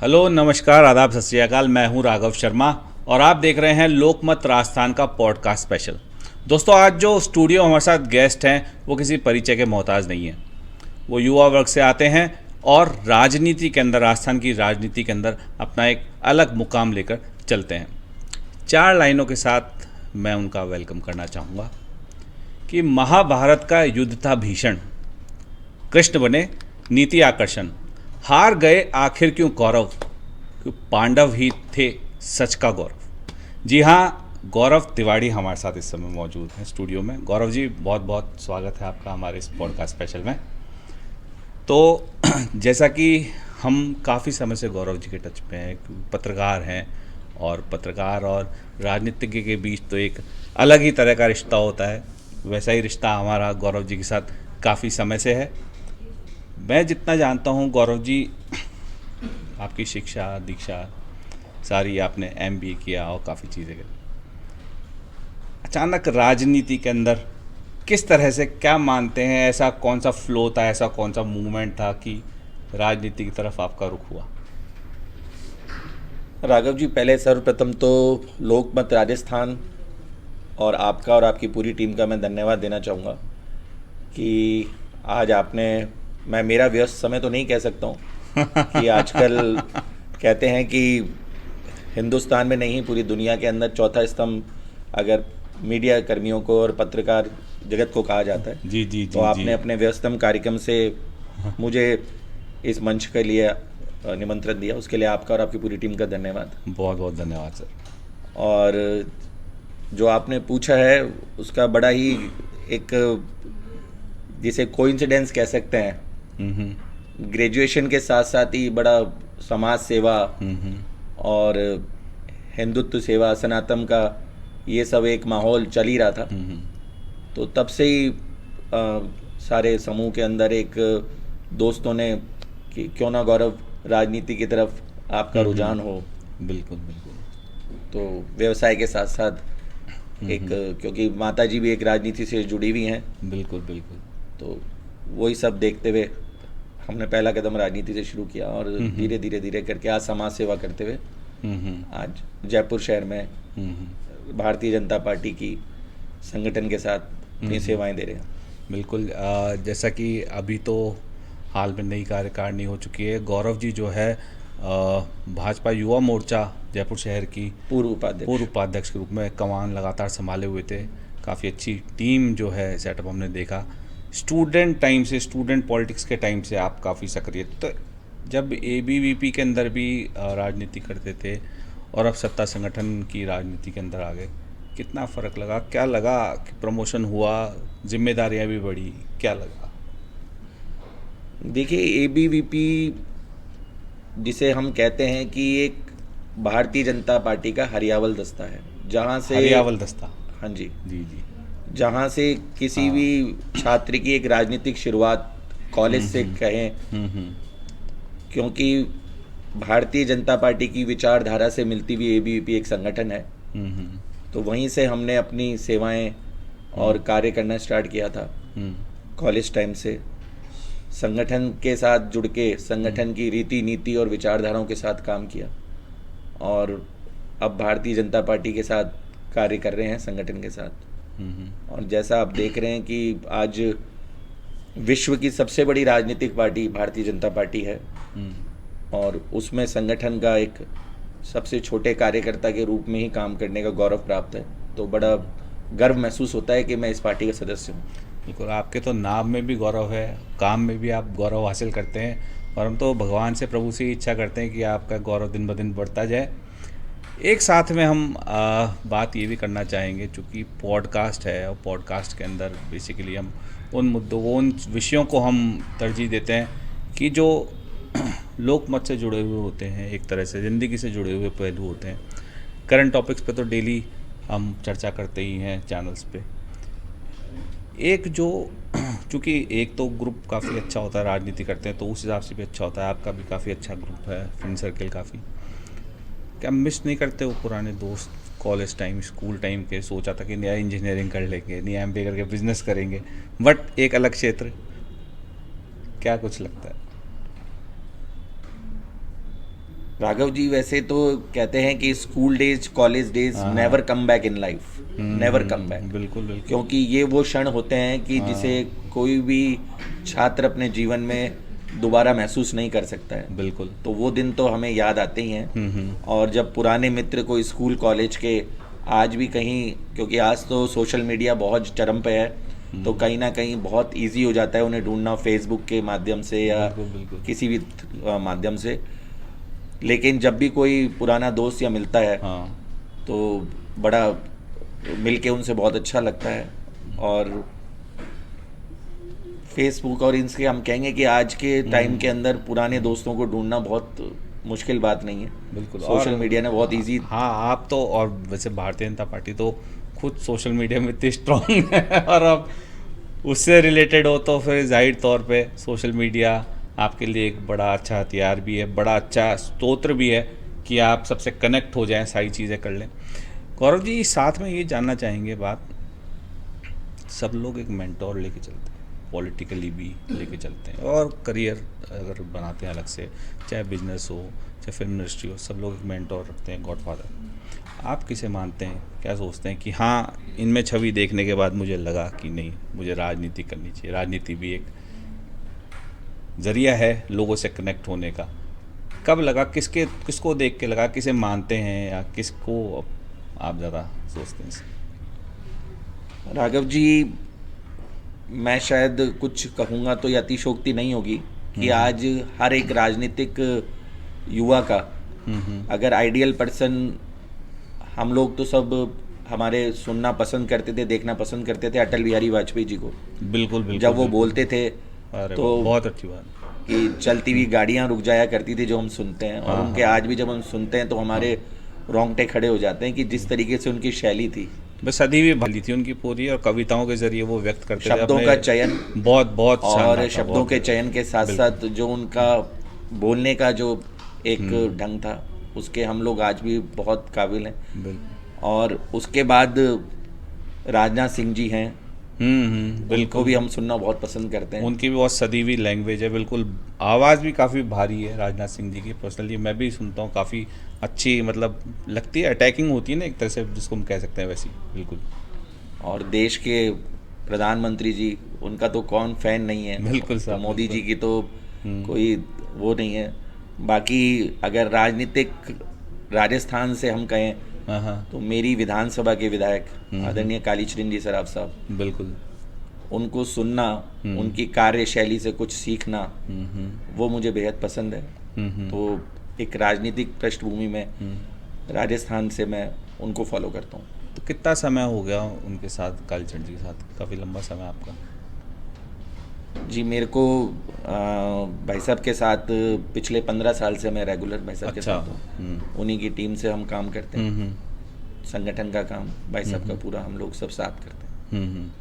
Hello, नमस्कार, आदाब, सत श्री अकाल। मैं हूं राघव शर्मा और आप देख रहे हैं लोकमत राजस्थान का पॉडकास्ट स्पेशल। दोस्तों, आज जो स्टूडियो हमारे साथ गेस्ट हैं वो किसी परिचय के मोहताज नहीं है। वो युवा वर्ग से आते हैं और राजनीति के अंदर, राजस्थान की राजनीति के अंदर अपना एक अलग मुकाम लेकर चलते हैं। 4 लाइनों के साथ मैं उनका वेलकम करना चाहूँगा कि महाभारत का युद्ध था भीषण, कृष्ण बने नीति आकर्षण, हार गए आखिर क्यों कौरव, क्यों पांडव ही थे सच का गौरव। जी हाँ, गौरव तिवाड़ी हमारे साथ इस समय मौजूद हैं स्टूडियो में। गौरव जी, बहुत बहुत स्वागत है आपका हमारे इस पॉडकास्ट स्पेशल में। तो जैसा कि हम काफ़ी समय से गौरव जी के टच पे हैं, पत्रकार हैं, और पत्रकार और राजनीतिज्ञ के बीच तो एक अलग ही तरह का रिश्ता होता है। वैसा ही रिश्ता हमारा गौरव जी के साथ काफ़ी समय से है। मैं जितना जानता हूँ गौरव जी, आपकी शिक्षा दीक्षा सारी आपने MBA किया और काफ़ी चीज़ें करी। अचानक राजनीति के अंदर किस तरह से, क्या मानते हैं, ऐसा कौन सा फ्लो था, ऐसा कौन सा मूवमेंट था कि राजनीति की तरफ आपका रुख हुआ? राघव जी, पहले सर्वप्रथम तो लोकमत राजस्थान और आपका और आपकी पूरी टीम का मैं धन्यवाद देना चाहूँगा कि आज आपने, मैं मेरा व्यस्त समय तो नहीं कह सकता हूँ कि आजकल कहते हैं कि हिंदुस्तान में नहीं पूरी दुनिया के अंदर चौथा स्तंभ अगर मीडिया कर्मियों को और पत्रकार जगत को कहा जाता है। जी जी तो जी जी। आपने अपने व्यस्तम कार्यक्रम से मुझे इस मंच के लिए निमंत्रण दिया, उसके लिए आपका और आपकी पूरी टीम का धन्यवाद। बहुत बहुत धन्यवाद सर। और जो आपने पूछा है उसका बड़ा ही एक, जिसे कोइंसिडेंस कह सकते हैं, ग्रेजुएशन के साथ साथ ही बड़ा समाज सेवा और हिंदुत्व सेवा, सनातन का ये सब एक माहौल चल ही रहा था। तो तब से ही सारे समूह के अंदर एक दोस्तों ने कि क्यों ना गौरव राजनीति की तरफ आपका रुझान हो। बिल्कुल बिल्कुल। तो व्यवसाय के साथ साथ एक, क्योंकि माता जी भी एक राजनीति से जुड़ी हुई हैं, बिल्कुल बिल्कुल। तो वही सब देखते हुए हमने पहला कदम राजनीति से शुरू किया और धीरे धीरे धीरे करके आज समाज सेवा करते हुए आज जयपुर शहर में भारतीय जनता पार्टी की संगठन के साथ अपनी सेवाएं दे रहे हैं। बिल्कुल। जैसा कि अभी तो हाल में नई कार्यकारिणी हो चुकी है। गौरव जी जो है भाजपा युवा मोर्चा जयपुर शहर की पूर्व पूर्व उपाध्यक्ष। उपाध्यक्ष के रूप में कमान लगातार संभाले हुए थे। काफ़ी अच्छी टीम जो है सेटअप हमने देखा। स्टूडेंट टाइम से, स्टूडेंट पॉलिटिक्स के टाइम से आप काफ़ी सक्रिय, तो जब ABVP के अंदर भी राजनीति करते थे और अब सत्ता संगठन की राजनीति के अंदर आ गए, कितना फ़र्क लगा? क्या लगा कि प्रमोशन हुआ, जिम्मेदारियां भी बढ़ी, क्या लगा? देखिए, ABVP जिसे हम कहते हैं कि एक भारतीय जनता पार्टी का हरियावल दस्ता है, जहाँ से, हरियावल दस्ता। हाँ जी, जी जी। जहाँ से किसी भी छात्र की एक राजनीतिक शुरुआत कॉलेज से कहें, क्योंकि भारतीय जनता पार्टी की विचारधारा से मिलती हुई ABVP एक संगठन है। तो वहीं से हमने अपनी सेवाएं और कार्य करना स्टार्ट किया था कॉलेज टाइम से। संगठन के साथ जुड़ के संगठन की रीति नीति और विचारधाराओं के साथ काम किया और अब भारतीय जनता पार्टी के साथ कार्य कर रहे हैं संगठन के साथ। और जैसा आप देख रहे हैं कि आज विश्व की सबसे बड़ी राजनीतिक पार्टी भारतीय जनता पार्टी है और उसमें संगठन का एक सबसे छोटे कार्यकर्ता के रूप में ही काम करने का गौरव प्राप्त है। तो बड़ा गर्व महसूस होता है कि मैं इस पार्टी का सदस्य हूँ। बिल्कुल, आपके तो नाम में भी गौरव है, काम में भी आप गौरव हासिल करते हैं, और हम तो भगवान से, प्रभु से इच्छा करते हैं कि आपका गौरव दिन ब दिन बढ़ता जाए। एक साथ में हम बात ये भी करना चाहेंगे, चूँकि पॉडकास्ट है और पॉडकास्ट के अंदर बेसिकली हम उन मुद्दों को, उन विषयों को हम तरजीह देते हैं कि जो लोकमत से जुड़े हुए होते हैं, एक तरह से ज़िंदगी से जुड़े हुए पहलू होते हैं। करंट टॉपिक्स पे तो डेली हम चर्चा करते ही हैं चैनल्स पे। एक जो, चूँकि एक तो ग्रुप काफ़ी अच्छा होता है, राजनीति करते हैं तो उस हिसाब से भी अच्छा होता है। आपका भी काफ़ी अच्छा ग्रुप है, फ्रेंड सर्कल काफ़ी। क्या मिस नहीं करते हो पुराने दोस्त, कॉलेज टाइम, स्कूल टाइम के? सोचा था कि नया इंजीनियरिंग कर लेंगे, नया MBA करके बिजनेस करेंगे, बट एक अलग क्षेत्र, क्या कुछ लगता है? राघव जी, वैसे तो कहते हैं कि school days, college days never come back in life, never come back. बिल्कुल बिल्कुल। क्योंकि ये वो क्षण होते हैं कि जिसे कोई भी छात्र अपने जीवन में दोबारा महसूस नहीं कर सकता है। बिल्कुल। तो वो दिन तो हमें याद आते ही हैं। और जब पुराने मित्र को स्कूल कॉलेज के आज भी कहीं, क्योंकि आज तो सोशल मीडिया बहुत चरम पे है, तो कहीं ना कहीं बहुत इजी हो जाता है उन्हें ढूंढना फेसबुक के माध्यम से या बिल्कुल। किसी भी माध्यम से। लेकिन जब भी कोई पुराना दोस्त या मिलता है हाँ। तो बड़ा मिलके उनसे बहुत अच्छा लगता है। और फेसबुक और इनसे हम कहेंगे कि आज के टाइम के अंदर पुराने दोस्तों को ढूंढना बहुत मुश्किल बात नहीं है। बिल्कुल। सोशल और मीडिया ने बहुत इजी। हाँ, आप तो, और वैसे भारतीय जनता पार्टी तो खुद सोशल मीडिया में इतनी स्ट्रांग है और अब उससे रिलेटेड हो तो फिर जाहिर तौर पे सोशल मीडिया आपके लिए एक बड़ा अच्छा हथियार भी है, बड़ा अच्छा स्तोत्र भी है कि आप सबसे कनेक्ट हो जाएं, सारी चीज़ें कर लें। गौरव जी, साथ में ये जानना चाहेंगे बात, सब लोग एक मेंटोर लेके चलते हैं, पॉलिटिकली भी लेके चलते हैं और करियर अगर बनाते हैं अलग से, चाहे बिजनेस हो चाहे फिल्म इंडस्ट्री हो, सब लोग एक मेंटोर रखते हैं, गॉडफादर। आप किसे मानते हैं, क्या सोचते हैं कि हाँ, इनमें छवि देखने के बाद मुझे लगा कि नहीं, मुझे राजनीति करनी चाहिए, राजनीति भी एक जरिया है लोगों से कनेक्ट होने का। कब लगा, किसको देख के लगा, किसे मानते हैं या किसको आप ज़्यादा सोचते हैं? राघव जी, मैं शायद कुछ कहूँगा तो ये अतिशोक्ति नहीं होगी कि आज हर एक राजनीतिक युवा का अगर आइडियल पर्सन, हम लोग तो सब हमारे सुनना पसंद करते थे, देखना पसंद करते थे अटल बिहारी वाजपेयी जी को। बिल्कुल बिल्कुल। जब वो बोलते थे अरे तो बहुत अच्छी बात। कि चलती हुई गाड़ियाँ रुक जाया करती थी, जो हम सुनते हैं। और हाँ, उनके आज भी जब हम सुनते हैं तो हमारे रोंगटे खड़े हो जाते हैं कि जिस तरीके से उनकी शैली थी, बस सदी भी भली थी उनकी पूरी, और कविताओं के जरिए वो व्यक्त करते थे शब्दों अपने, का चयन, बहुत बहुत शानदार और था, शब्दों बहुत के चयन के साथ साथ जो उनका बोलने का जो एक ढंग था, उसके हम लोग आज भी बहुत काबिल हैं। बिल्कुल। और उसके बाद राजनाथ सिंह जी हैं, उनको बिल्कुल भी हम सुनना बहुत पसंद करते हैं। उनकी भी बहुत सदी हुई लैंग्वेज है, बिल्कुल। आवाज़ भी काफ़ी भारी है राजनाथ सिंह जी की, पर्सनली मैं भी सुनता हूँ, काफ़ी अच्छी, मतलब लगती है, अटैकिंग होती है ना एक तरह से, जिसको हम कह सकते हैं वैसी, बिल्कुल। और देश के प्रधानमंत्री जी, उनका तो कौन फैन नहीं है। बिल्कुल तो साहब, मोदी जी बिल्कुल। की तो कोई वो नहीं है। बाकी अगर राजनीतिक राजस्थान से हम कहें हाँ हाँ, तो मेरी विधानसभा के विधायक आदरणीय कालीचरण जी सराफ साहब, बिल्कुल। उनको सुनना, उनकी कार्यशैली से कुछ सीखना, वो मुझे बेहद पसंद है। तो एक राजनीतिक पृष्ठभूमि में राजस्थान से मैं उनको फॉलो करता हूँ। तो कितना समय हो गया उनके साथ, कालीचरण जी के साथ? काफ़ी लंबा समय आपका। जी, मेरे को भाई साहब के साथ पिछले 15 साल से मैं रेगुलर भाई साहब के अच्छा। साथ हूँ। उन्हीं की टीम से हम काम करते हैं। संगठन का काम भाई साहब का पूरा हम लोग सब साथ करते हैं।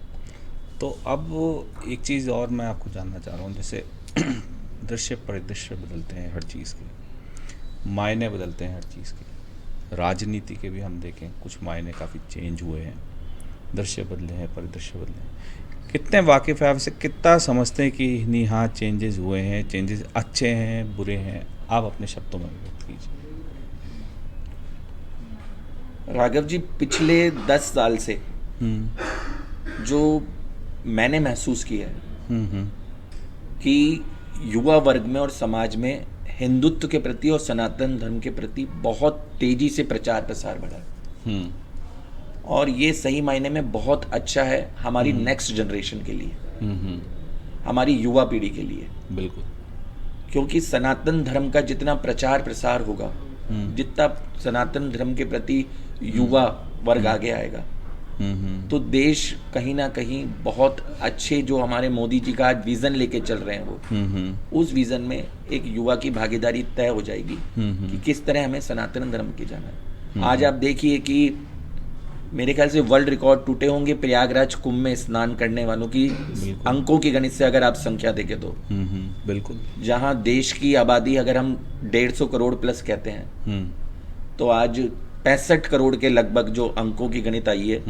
तो अब एक चीज़ और मैं आपको जानना चाह रहा हूँ, जैसे दृश्य परिदृश्य बदलते हैं हर चीज़ के, मायने बदलते हैं हर चीज़ के, राजनीति के भी हम देखें कुछ मायने काफ़ी चेंज हुए हैं, दृश्य बदले हैं, परिदृश्य बदले हैं। कितने वाकिफ़ है आपसे, कितना समझते हैं कि नहीं हाँ चेंजेस हुए हैं, चेंजेस अच्छे हैं बुरे हैं? आप अपने शब्दों में व्यक्त कीजिए। राघव जी, पिछले 10 साल से जो मैंने महसूस किया है कि युवा वर्ग में और समाज में हिंदुत्व के प्रति और सनातन धर्म के प्रति बहुत तेजी से प्रचार प्रसार बढ़ा है। और ये सही मायने में बहुत अच्छा है हमारी नेक्स्ट जनरेशन के लिए, हमारी युवा पीढ़ी के लिए। बिल्कुल। क्योंकि सनातन धर्म का जितना प्रचार प्रसार होगा, जितना सनातन धर्म के प्रति युवा वर्ग आगे आएगा, तो देश कहीं ना कहीं बहुत अच्छे, जो हमारे मोदी जी का आज विजन लेके चल रहे हैं, वो उस विजन में एक युवा की भागीदारी तय हो जाएगी कि किस तरह हमें सनातन धर्म के जाना है। आज आप देखिए कि मेरे ख्याल से वर्ल्ड रिकॉर्ड टूटे होंगे प्रयागराज कुंभ में स्नान करने वालों की, अंकों की गणित से अगर आप संख्या देखें तो। बिल्कुल। जहां देश की आबादी अगर हम 150 करोड़ प्लस कहते हैं, तो आज 65 करोड़ के लगभग जो अंकों की गणित आई है,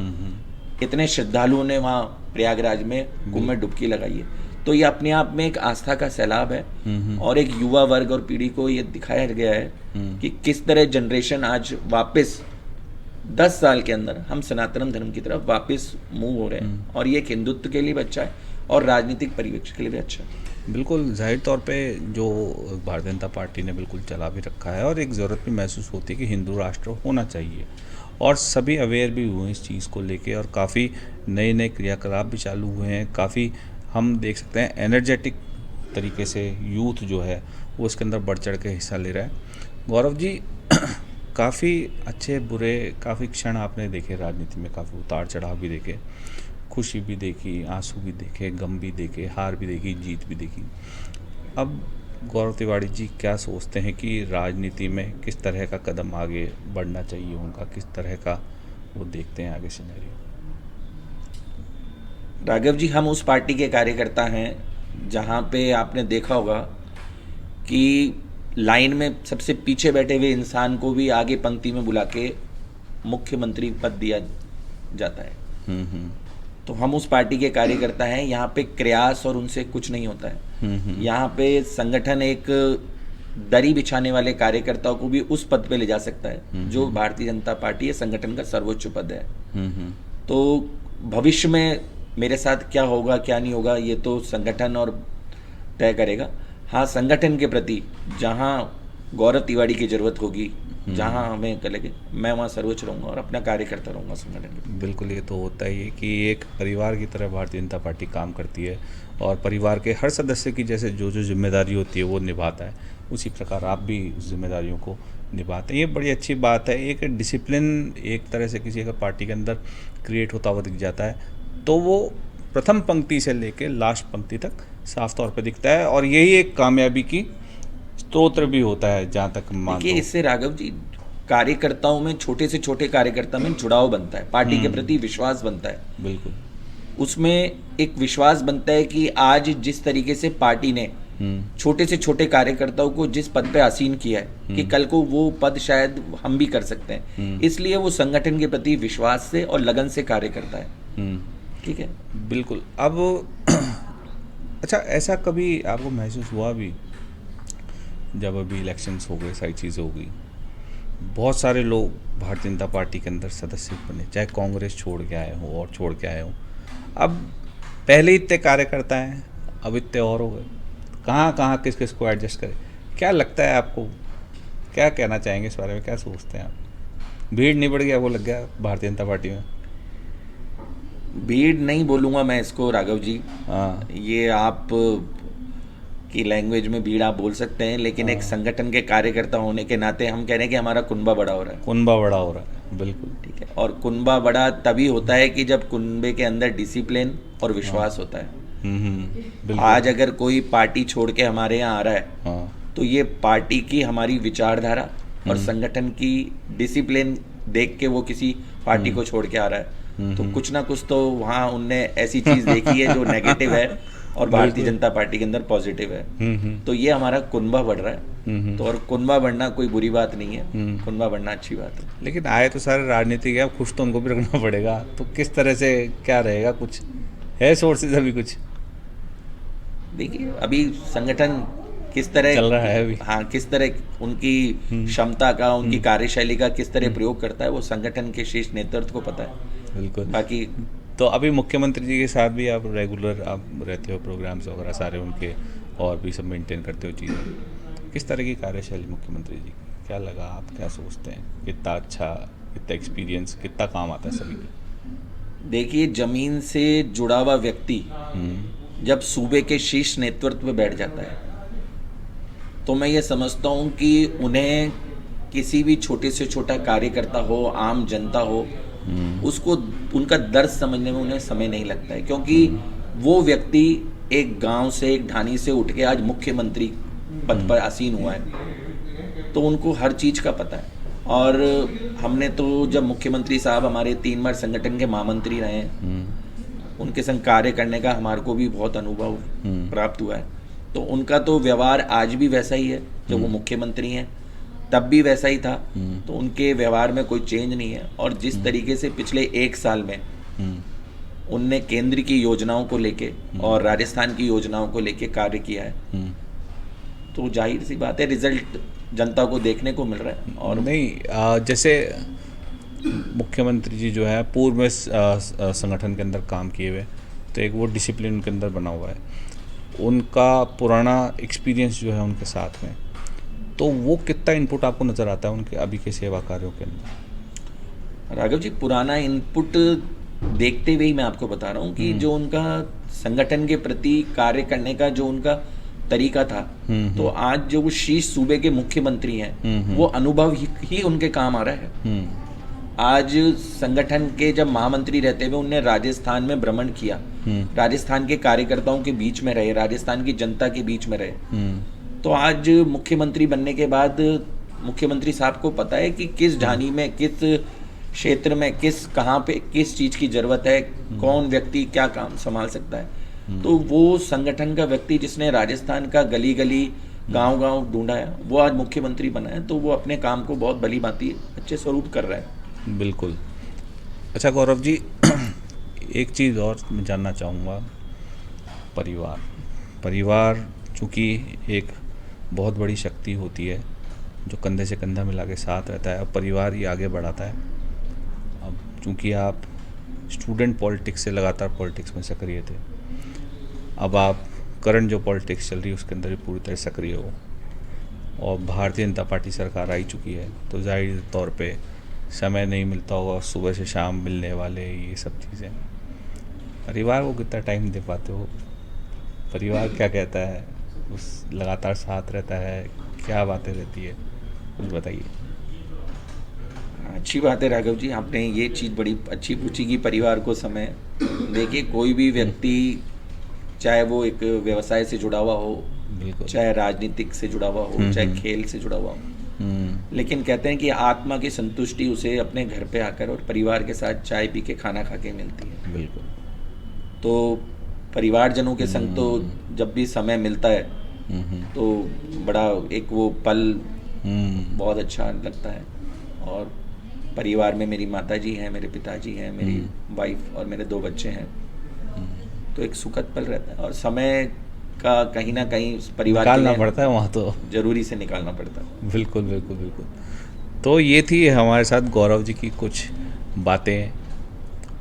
इतने श्रद्धालुओं ने वहाँ प्रयागराज में कुंभ में डुबकी लगाई है। तो ये अपने आप में एक आस्था का सैलाब है और एक युवा वर्ग और पीढ़ी को ये दिखाया गया है कि किस तरह जनरेशन आज वापस 10 साल के अंदर हम सनातन धर्म की तरफ वापस मूव हो रहे हैं और ये एक हिंदुत्व के लिए भी अच्छा है और राजनीतिक परिवेश के लिए भी अच्छा है। बिल्कुल जाहिर तौर पे जो भारतीय जनता पार्टी ने बिल्कुल चला भी रखा है और एक ज़रूरत भी महसूस होती है कि हिंदू राष्ट्र होना चाहिए और सभी अवेयर भी हुए हैं इस चीज़ को लेके और काफ़ी नए नए क्रियाकलाप भी चालू हुए हैं। काफ़ी हम देख सकते हैं एनर्जेटिक तरीके से यूथ जो है वो इसके अंदर बढ़ चढ़ के हिस्सा ले रहा है। गौरव जी काफ़ी अच्छे बुरे काफ़ी क्षण आपने देखे राजनीति में, काफ़ी उतार चढ़ाव भी देखे, खुशी भी देखी, आंसू भी देखे, गम भी देखे, हार भी देखी, जीत भी देखी। अब गौरव तिवारी जी क्या सोचते हैं कि राजनीति में किस तरह का कदम आगे बढ़ना चाहिए उनका, किस तरह का वो देखते हैं आगे सिनेरियो? राघव जी, हम उस पार्टी के कार्यकर्ता हैं जहाँ पे आपने देखा होगा कि लाइन में सबसे पीछे बैठे हुए इंसान को भी आगे पंक्ति में बुला के मुख्यमंत्री पद दिया जाता है। तो हम उस पार्टी के कार्यकर्ता हैं। यहाँ पे प्रयास और उनसे कुछ नहीं होता है। यहाँ पे संगठन एक दरी बिछाने वाले कार्यकर्ताओं को भी उस पद पे ले जा सकता है जो भारतीय जनता पार्टी है, संगठन का सर्वोच्च पद है। तो भविष्य में मेरे साथ क्या होगा क्या नहीं होगा ये तो संगठन और तय करेगा। हाँ, संगठन के प्रति जहाँ गौरव तिवारी की जरूरत होगी, जहाँ हमें लगे, मैं वहाँ सर्वोच्च रहूँगा और अपना कार्य करता रहूँगा संगठन के। बिल्कुल, ये तो होता ही है कि एक परिवार की तरह भारतीय जनता पार्टी काम करती है और परिवार के हर सदस्य की जैसे जो जो जिम्मेदारी होती है वो निभाता है, उसी प्रकार आप भी उस जिम्मेदारियों को निभाते हैं। ये बड़ी अच्छी बात है। एक डिसिप्लिन एक तरह से किसी का पार्टी के अंदर क्रिएट होता हुआ दिख जाता है तो वो प्रथम पंक्ति से लेकर लास्ट पंक्ति तक साफ तौर पर दिखता है और यही एक कामयाबी की स्तोत्र भी होता है जहाँ तक मान। देखिए, इससे राघव जी कार्यकर्ताओं में, छोटे से छोटे कार्यकर्ता में जुड़ाव बनता है, पार्टी के प्रति विश्वास बनता है। बिल्कुल, उसमें एक विश्वास बनता है कि आज जिस तरीके से पार्टी ने छोटे से छोटे कार्यकर्ताओं को जिस पद पे आसीन किया है कि कल को वो पद शायद हम भी कर सकते हैं, इसलिए वो संगठन के प्रति विश्वास से और लगन से कार्य करता है। ठीक है, बिल्कुल। अब अच्छा, ऐसा कभी आपको महसूस हुआ भी जब अभी इलेक्शंस हो गए, सारी चीज़ें हो गई, बहुत सारे लोग भारतीय जनता पार्टी के अंदर सदस्य बने, चाहे कांग्रेस छोड़ के आए हों और छोड़ के आए हों, अब पहले इतने कार्यकर्ता हैं, अब इतने और हो गए, कहाँ कहाँ किस किस को एडजस्ट करें? क्या लगता है आपको, क्या कहना चाहेंगे इस बारे में, क्या सोचते हैं आप? भीड़ नहीं बढ़ गया, वो लग गया भारतीय जनता पार्टी में? भीड़ नहीं बोलूँगा मैं इसको राघव जी। हाँ, ये आप की लैंग्वेज में भीड़ आप बोल सकते हैं, लेकिन एक संगठन के कार्यकर्ता होने के नाते हम कह रहे हैं कि हमारा कुनबा बड़ा हो रहा है। कुनबा बड़ा हो रहा है, बिल्कुल ठीक है। और कुनबा बड़ा तभी होता है कि जब कुनबे के अंदर डिसिप्लिन और विश्वास होता है। बिल्कुल। आज अगर कोई पार्टी छोड़ के हमारे यहाँ आ रहा है हाँ, तो ये पार्टी की हमारी विचारधारा और संगठन की डिसिप्लिन देख के वो किसी पार्टी को छोड़ के आ रहा है, तो कुछ ना कुछ तो वहाँ उनने ऐसी चीज देखी है जो नेगेटिव है और भारतीय जनता पार्टी के अंदर पॉजिटिव है। तो ये हमारा कुनबा बढ़ रहा है। तो और कुनबा बढ़ना कोई बुरी बात नहीं है, कुनबा बढ़ना अच्छी बात है। लेकिन आए तो सारे राजनीतिक है, अब खुश तो उनको भी रखना पड़ेगा, तो किस तरह से क्या रहेगा, कुछ है सोर्सेज अभी कुछ? देखिए, अभी संगठन किस तरह चल रहा है अभी, हाँ, किस तरह उनकी क्षमता का, उनकी कार्यशैली का किस तरह प्रयोग करता है वो संगठन के शीर्ष नेतृत्व को पता है। बिल्कुल। बाकी तो अभी मुख्यमंत्री जी के साथ भी आप रेगुलर आप रहते हो, प्रोग्राम्स वगैरह सारे उनके और भी सब मेंटेन करते हो चीज़ें, किस तरह की कार्यशैली मुख्यमंत्री जी की, क्या लगा, आप क्या सोचते हैं, कितना अच्छा, कितना एक्सपीरियंस, कितना काम आता है सभी को? देखिए, जमीन से जुड़ा हुआ व्यक्ति जब सूबे के शीर्ष नेतृत्व में बैठ जाता है तो मैं ये समझता हूँ कि उन्हें किसी भी छोटे से छोटा कार्यकर्ता हो, आम जनता हो, उसको उनका दर्द समझने में उन्हें समय नहीं लगता है, क्योंकि वो व्यक्ति एक गांव से, एक ढानी से उठ के आज मुख्यमंत्री पद पर आसीन हुआ है, तो उनको हर चीज़ का पता है। और हमने तो जब मुख्यमंत्री साहब हमारे 3 बार संगठन के महामंत्री रहे हैं, उनके संग कार्य करने का हमारे को भी बहुत अनुभव प्राप्त हुआ है। तो उनका तो व्यवहार आज भी वैसा ही है, जब वो मुख्यमंत्री हैं तब भी वैसा ही था। तो उनके व्यवहार में कोई चेंज नहीं है। और जिस तरीके से पिछले 1 साल में उनने केंद्र की योजनाओं को लेके और राजस्थान की योजनाओं को लेके कार्य किया है, तो जाहिर सी बात है रिजल्ट जनता को देखने को मिल रहा है। और नहीं जैसे मुख्यमंत्री जी जो है पूर्व में संगठन के अंदर काम किए हुए, तो एक वो डिसिप्लिन उनके अंदर बना हुआ है, उनका पुराना एक्सपीरियंस जो है उनके साथ में, तो वो कितना इनपुट आपको नज़र आता है उनके अभी के सेवा कार्यों के अंदर? राघव जी, पुराना इनपुट देखते हुए ही मैं आपको बता रहा हूँ कि जो उनका संगठन के प्रति कार्य करने का जो उनका तरीका था, तो आज जो वो शीर्ष सूबे के मुख्यमंत्री हैं, वो अनुभव ही उनके काम आ रहा है। आज संगठन के जब महामंत्री रहते हुए उनने राजस्थान में भ्रमण किया, राजस्थान के कार्यकर्ताओं के बीच में रहे, राजस्थान की जनता के बीच में रहे, तो आज मुख्यमंत्री बनने के बाद मुख्यमंत्री साहब को पता है कि किस ढानी में, किस क्षेत्र में, कहाँ पे किस चीज की जरूरत है, कौन व्यक्ति क्या काम संभाल सकता है। तो वो संगठन का व्यक्ति जिसने राजस्थान का गली गली गांव गांव ढूंढा है, वो आज मुख्यमंत्री बना है, तो वो अपने काम को बहुत भली भांति अच्छे स्वरूप कर रहा है। बिल्कुल। अच्छा गौरव जी, एक चीज़ और मैं जानना चाहूँगा, परिवार चूँकि एक बहुत बड़ी शक्ति होती है जो कंधे से कंधा मिला के साथ रहता है, अब परिवार ही आगे बढ़ाता है। अब चूँकि आप स्टूडेंट पॉलिटिक्स से लगातार पॉलिटिक्स में सक्रिय थे, अब आप करंट जो पॉलिटिक्स चल रही है उसके अंदर भी पूरी तरह सक्रिय हो, और भारतीय जनता पार्टी सरकार आई चुकी है, तो जाहिर तौर पे समय नहीं मिलता होगा, सुबह से शाम मिलने वाले ये सब चीज़ें, परिवार को कितना टाइम दे पाते हो? परिवार क्या कहता है, उस लगातार साथ रहता है, क्या बातें रहती है, कुछ बताइए। अच्छी बात है राघव जी, आपने ये चीज़ बड़ी अच्छी पूछी कि परिवार को समय। देखिए, कोई भी व्यक्ति चाहे वो एक व्यवसाय से जुड़ा हुआ हो, चाहे राजनीतिक से जुड़ा हुआ हो, चाहे खेल से जुड़ा हुआ हो, लेकिन कहते हैं कि आत्मा की संतुष्टि उसे अपने घर पे आकर और परिवार के साथ चाय पी के खाना खा के मिलती है। बिल्कुल। तो परिवारजनों के संग तो जब भी समय मिलता है तो बड़ा एक वो पल बहुत अच्छा लगता है। और परिवार में मेरी माता जी हैं, मेरे पिताजी हैं, मेरी वाइफ और मेरे 2 बच्चे हैं, तो एक सुखद पल रहता है। और समय का कहीं ना कहीं परिवार निकालना पड़ता है, वहाँ तो जरूरी से निकालना पड़ता है। बिल्कुल बिल्कुल बिल्कुल। तो ये थी हमारे साथ गौरव जी की कुछ बातें,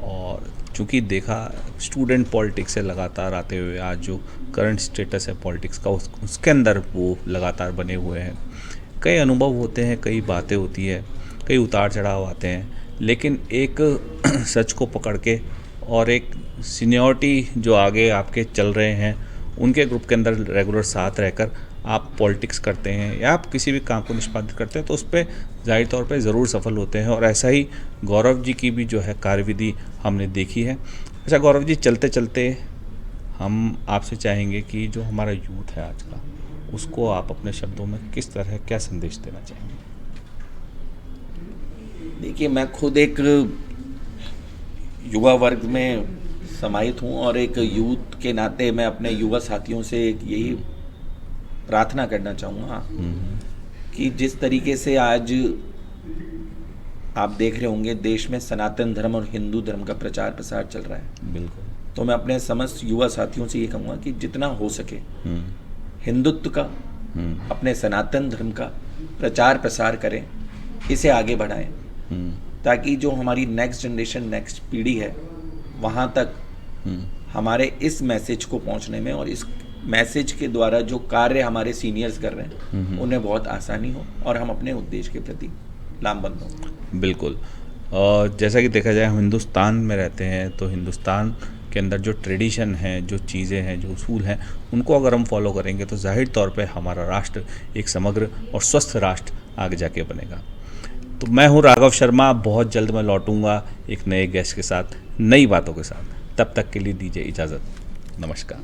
और चूँकि देखा स्टूडेंट पॉलिटिक्स से लगातार आते हुए आज जो करंट स्टेटस है पॉलिटिक्स का, उसके अंदर वो लगातार बने हुए हैं। कई अनुभव होते हैं, कई बातें होती है, कई उतार चढ़ाव आते हैं, लेकिन एक सच को पकड़ के और एक सीनियरिटी जो आगे आपके चल रहे हैं उनके ग्रुप के अंदर रेगुलर साथ रहकर आप पॉलिटिक्स करते हैं या आप किसी भी काम को निष्पादित करते हैं, तो उस पर जाहिर तौर पे ज़रूर सफल होते हैं। और ऐसा ही गौरव जी की भी जो है कार्यविधि हमने देखी है। अच्छा गौरव जी, चलते चलते हम आपसे चाहेंगे कि जो हमारा यूथ है आज का, उसको आप अपने शब्दों में किस तरह क्या संदेश देना चाहेंगे? देखिए, मैं खुद एक युवा वर्ग में समाहित हूँ और एक यूथ के नाते मैं अपने युवा साथियों से यही प्रार्थना करना चाहूँगा कि जिस तरीके से आज आप देख रहे होंगे देश में सनातन धर्म और हिंदू धर्म का प्रचार प्रसार चल रहा है, बिल्कुल, तो मैं अपने समस्त युवा साथियों से ये कहूँगा कि जितना हो सके हिंदुत्व का, अपने सनातन धर्म का प्रचार प्रसार करें, इसे आगे बढ़ाएं, ताकि जो हमारी नेक्स्ट जनरेशन, नेक्स्ट पीढ़ी है, वहाँ तक हमारे इस मैसेज को पहुँचने में और इस मैसेज के द्वारा जो कार्य हमारे सीनियर्स कर रहे हैं उन्हें बहुत आसानी हो और हम अपने उद्देश्य के प्रति लामबंद हों। बिल्कुल। और जैसा कि देखा जाए हम हिंदुस्तान में रहते हैं, तो हिंदुस्तान के अंदर जो ट्रेडिशन है, जो चीज़ें हैं, जो उसूल हैं, उनको अगर हम फॉलो करेंगे तो जाहिर तौर पे हमारा राष्ट्र एक समग्र और स्वस्थ राष्ट्र आगे जाके बनेगा। तो मैं हूँ राघव शर्मा, बहुत जल्द मैं लौटूंगा एक नए गेस्ट के साथ, नई बातों के साथ। तब तक के लिए दीजिए इजाज़त। नमस्कार।